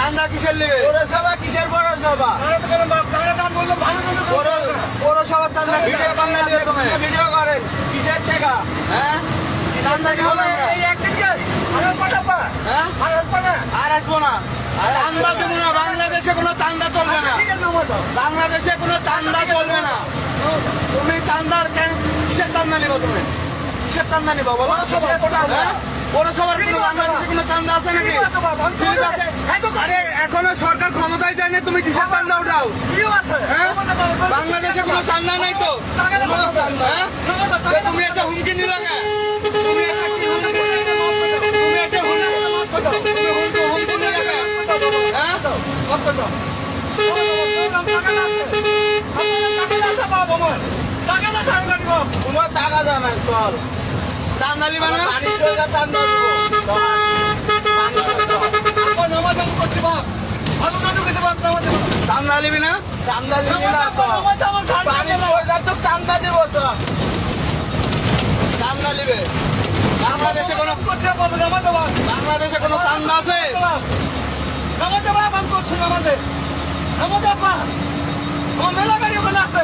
চান্দা কিসের নেবে? পৌরসভা কিসের পৌরসভা? পৌরসভার চান্দা ভিডিও কল না দিয়ে তুমি। ভিডিও করেন কিসের টাকা? হ্যাঁ চান্দা দিব না আমরা। হ্যাঁ আর আসবো না। চান্দা দেব না। বাংলাদেশে কোনো চান্দা চলবে না। বাংলাদেশে কোনো চান্দা চলবে না। তুমি চান্দার কেন কিসের চান্দা নিবো তুমি? কিসের চান্দা নিবো বলো? হ্যাঁ? পৌরসভার কোনো বাংলাদেশে কোনো চান্দা আছে নাকি? ঠিক আছে। আরে এখনো সরকার ক্ষমতায় যায় না, তুমি কিসের চান্দা উঠাও? হ্যাঁ? বাংলাদেশে কোনো চান্দা নাই তো? হ্যাঁ? তো তুমি এসে হুমকি নিলে কেন? তুমি এসে কি হুমকি নিলে কেন? তুমি এসে হুমকি নিলে কেন? হ্যাঁ? তোমার টাকা জানাই চল চান্দা নিবা না? চান্দা চান্দা নিবি না? চান্দা দিবি না চান্দা দিব চল চান্দা নিবে। বাংলাদেশে কোনো চান্দা আছে? আমাদের মেলা গাড়ি ওখানে আছে।